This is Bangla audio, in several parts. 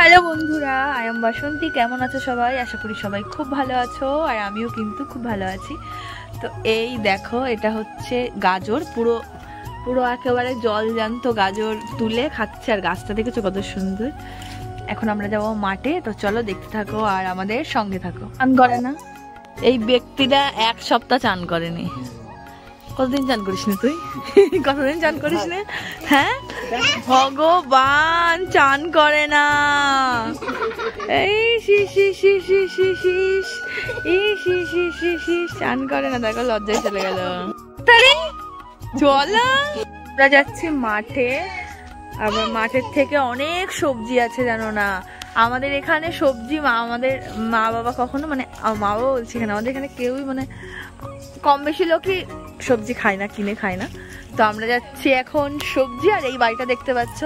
হ্যালো বন্ধুরা, আই এম বাসন্তী। কেমন আছো সবাই? আশা করি সবাই খুব ভালো আছো, আর আমিও কিন্তু খুব ভালো আছি। তো এই দেখো, এটা হচ্ছে গাজর, পুরো পুরো একেবারে জল জ্যান্ত গাজর তুলে খাচ্ছে। আর গাছটা দেখেছো কত সুন্দর। এখন আমরা যাবো মাঠে, তো চলো দেখতে থাকো আর আমাদের সঙ্গে থাকো। চান করে না এই ব্যক্তিটা, এক সপ্তাহ চান করেনি। কতদিন চান করিস না তুই? কতদিন চান করিস না? হ্যাঁ ভগবান, চান করে না। এই চান করে না, দেখো লজ্জায় চলে গেল। চলো আমরা যাচ্ছি মাঠে। আবার মাঠের থেকে অনেক সবজি আছে, জানো না? আমাদের এখানে সবজি আমাদের মা বাবা কখনো, মানে মা বাবা বলছি, এখানে আমাদের এখানে কেউই মানে কম বেশি লোকই সবজি খায় না, কিনে খায় না। তো আমরা যাচ্ছি এখন সবজি। আর এই বাড়িটা দেখতে পাচ্ছ,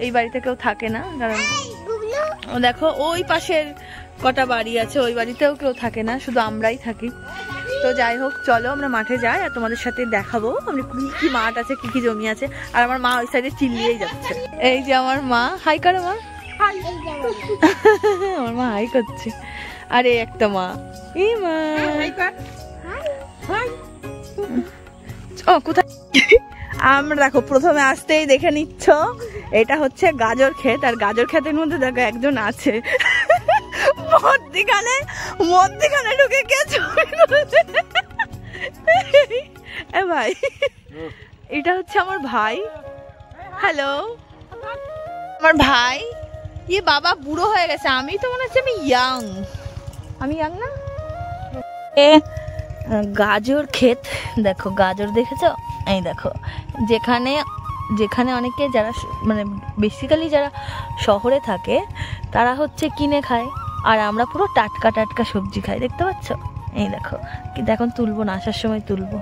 এই বাড়িতে কেউ থাকে না, কারণ দেখো ওই পাশের কটা বাড়ি আছে, ওই বাড়িতেও কেউ থাকে না, শুধু আমরাই থাকি। তো যাই হোক, চলো আমরা মাঠে যাই আর তোমাদের সাথে দেখাবো আমরা কি কি মাঠ আছে, কি কি জমি আছে। আর আমার মা ওই সাইডে চিল্লিয়েই যাচ্ছে। এই যে আমার মা, হাই করো মা। আমার মা হাই করছে। আরে একটা মা, এই মা কোথায়? আমরা দেখো প্রথমে আসতেই দেখে নিচ্ছ, এটা হচ্ছে গাজর ক্ষেত। আর গাজর ক্ষেতের মধ্যে দেখো একজন আছে মধ্যিখানে ঢুকে কে ভাই। এটা হচ্ছে আমার ভাই। হ্যালো, আমার ভাই। ইয়ে বাবা বুড়ো হয়ে গেছে, আমি তো মনে হচ্ছে আমি ইয়াং না। গাজর ক্ষেত দেখো, গাজর দেখেছো? এই দেখো, যেখানে অনেকে যারা মানে বেসিক্যালি যারা শহরে থাকে তারা হচ্ছে কিনে খায়, আর আমরা পুরো টাটকা টাটকা সবজি খাই, দেখতে পাচ্ছ? এই দেখো, কিন্তু এখন তুলবো না, আসার সময় তুলবো।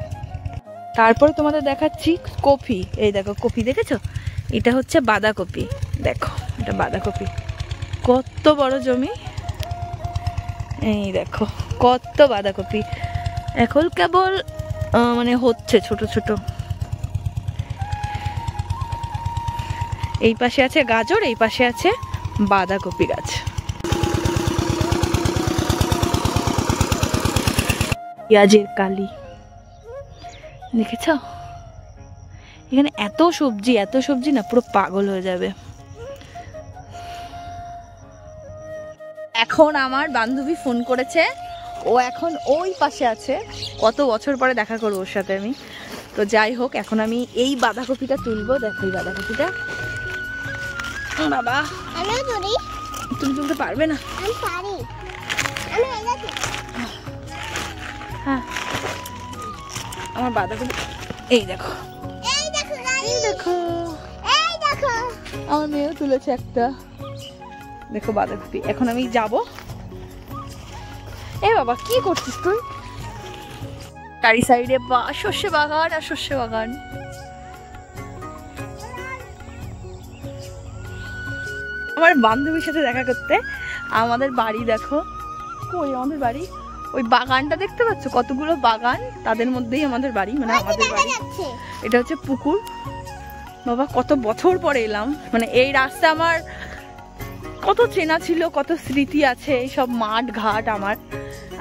তারপরে তোমাদের দেখাচ্ছি কপি। এই দেখো কপি দেখেছো? এটা হচ্ছে বাঁধাকপি। দেখো এটা বাঁধাকপি, কত বড় জমি। এই দেখো কত বাঁধাকপি, এখন কেবল মানে হচ্ছে ছোট ছোট। এই পাশে আছে গাজর, এই পাশে আছে বাঁধাকপি গাছ। পেঁয়াজের কালি দেখেছ? এখানে এত সবজি না, পুরো পাগল হয়ে যাবে। এখন আমার বান্ধবী ফোন করেছে, ও এখন ওই পাশে আছে। কত বছর পরে দেখা করবো ওর সাথে আমি। তো যাই হোক, এখন আমি এই বাঁধাকপিটা তুলবো। দেখো এই বাঁধাকপিটা, বাবা তুমি তুলতে পারবে না? হ্যাঁ, আমার বাঁধাকপি এই দেখো, দেখো আমার মেয়েও তুলেছে একটা। দেখো বাঁধাকপি। এখন আমি যাব। এ বাবা কি করছিস তুই? চারি সাইডে সর্ষে বাগান আর সর্ষে বাগান। আমার বান্ধবীর সাথে দেখা করতে আমাদের বাড়ি দেখো। কই আমাদের বাড়ি? ওই বাগানটা দেখতে পাচ্ছ, কতগুলো বাগান, তাদের মধ্যেই আমাদের বাড়ি, মানে আমাদের বাড়ি। এটা হচ্ছে পুকুর। বাবা কত বছর পরে এলাম, মানে এই রাস্তা আমার কত চেনা ছিল, কত স্মৃতি আছে, এই সব মাঠ ঘাট আমার।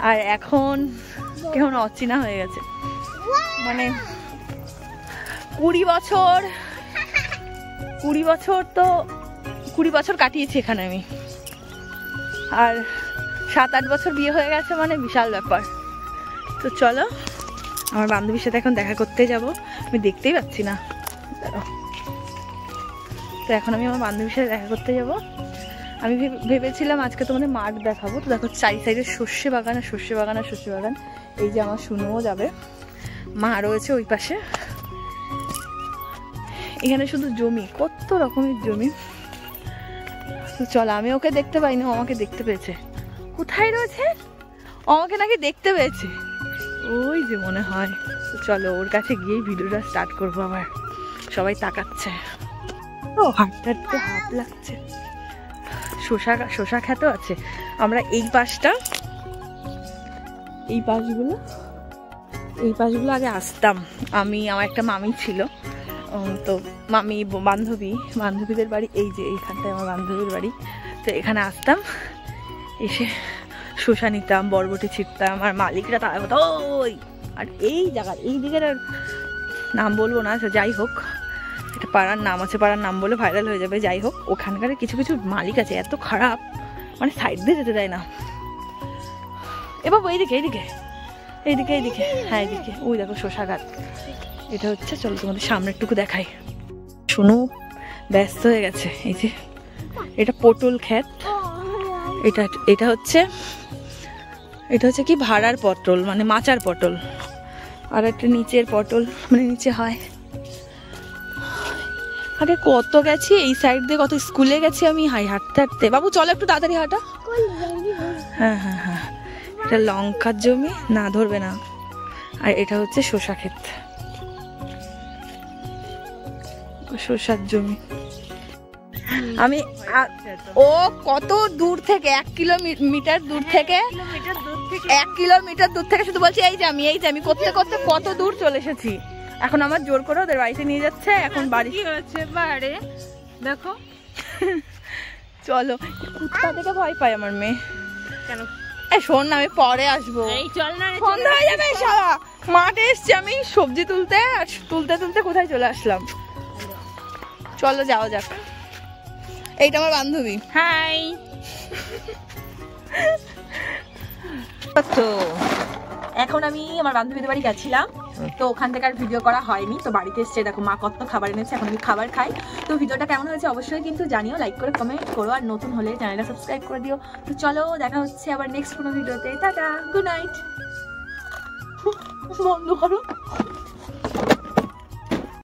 আর এখন কেমন অচেনা হয়ে গেছে। মানে 20 বছর কাটিয়েছি এখানে আমি। আর 7-8 বছর বিয়ে হয়ে গেছে, মানে বিশাল ব্যাপার। তো চলো আমার বান্ধবীর সাথে এখন দেখা করতে যাব। আমি দেখতেই পাচ্ছি না, তো এখন আমি আমার বান্ধবীর সাথে দেখা করতে যাব। আমি ভেবেছিলাম আজকে তোমাদের মাঠ দেখাবো। তো দেখো চারি সাইডে সর্ষে বাগান আর সর্ষে বাগান আর সর্ষে বাগান। এই যে আমার শুনুও যাবে, মা রয়েছে ওই পাশে। এখানে শুধু জমি, কত রকমের জমি। তো চলো, আমি ওকে দেখতে পাইনি, ও আমাকে দেখতে পেয়েছে। কোথায় রয়েছে? ও আমাকে নাকি দেখতে পেয়েছে, ওই যে মনে হয়। তো চলো ওর কাছে গিয়েই ভিডিওটা স্টার্ট করবো। আবার সবাই তাকাচ্ছে, ও হাঁটতে হাঁটতে হাঁপ লাগছে। শশা খেতেও আছে। আমরা এই পাশগুলো আগে আসতাম। আমার একটা মামি ছিল, তো মামি বান্ধবীদের বাড়ি এই যে এইখানটায় আমার বান্ধবীর বাড়ি। তো তো এখানে আসতাম, এসে শসা নিতাম, বরবটি ছিটতাম, আর মালিকরা তার কথা ওই আর এই জায়গার এই দিকের আর নাম বলবো না, যাই হোক এটা পাড়ার নাম আছে, পাড়ার নাম বলে ভাইরাল হয়ে যাবে, যাই হোক ওখানকার কিছু কিছু মালিক আছে এত খারাপ, মানে সাইড দিয়ে যেতে দেয় না। এ বাবু এইদিকে এইদিকে এইদিকে এইদিকে, হ্যাঁ এইদিকে, ওই দেখো শসা গাছ, এটা হচ্ছে, চলো তোমাদের সামনেরটুকু দেখাই। শুনু ব্যস্ত হয়ে গেছে, এই যে এটা পটল ক্ষেত, এটা এটা হচ্ছে কি ভাড়ার পটল, মানে মাচার পটল, আর একটা নিচের পটল, মানে নিচে হয়। আগে কত গেছি এই সাইড দিয়ে, কত স্কুলে গেছি আমি হাঁটতে হাঁটতে। বাবু চলো একটু তাড়াতাড়ি হাঁটা। হ্যাঁ হ্যাঁ হ্যাঁ, এটা লঙ্কার জমি, না ধরবে না। আর এটা হচ্ছে শসা ক্ষেত, শসার জমি। আমি ও কত দূর থেকে, 1 কিলোমিটার দূর থেকে, 1 কিলোমিটার দূর থেকে শুধু বলছি এই যে আমি করতে করতে কত দূর চলে এসেছি। এখন আমার জোর করে ওদের বাড়িতে নিয়ে যাচ্ছে, এখন বাড়ি হচ্ছে বাড়ি দেখো। চলো, কুত্তা দেখে ভয় পায় আমার মেয়ে। কেন? এই শোন না, আমি পরে আসবো, সন্ধ্যা হয়ে যাবে। সারা মাঠে এসছি আমি সবজি তুলতে, আর তুলতে তুলতে কোথায় চলে আসলাম। চলো যাওয়া যাক। এইটা আমার বান্ধবী। হাই। তো এখন আমি আমার বান্ধবীদের বাড়ি গেছিলাম, তো ওখান থেকে আর ভিডিও করা হয়নি। তো বাড়িতে এসছে, দেখো মা কত খাবার এনেছে, এখন আমি খাবার খাই। তো ভিডিওটা কেমন হয়েছে অবশ্যই কিন্তু জানিও, লাইক করে কমেন্ট করো, আর নতুন হলে চ্যানেলটা সাবস্ক্রাইব করে দিও। তো চলো দেখা হচ্ছে আবার নেক্সট কোনো ভিডিওতে। Tata, good night. বন্ধ করো।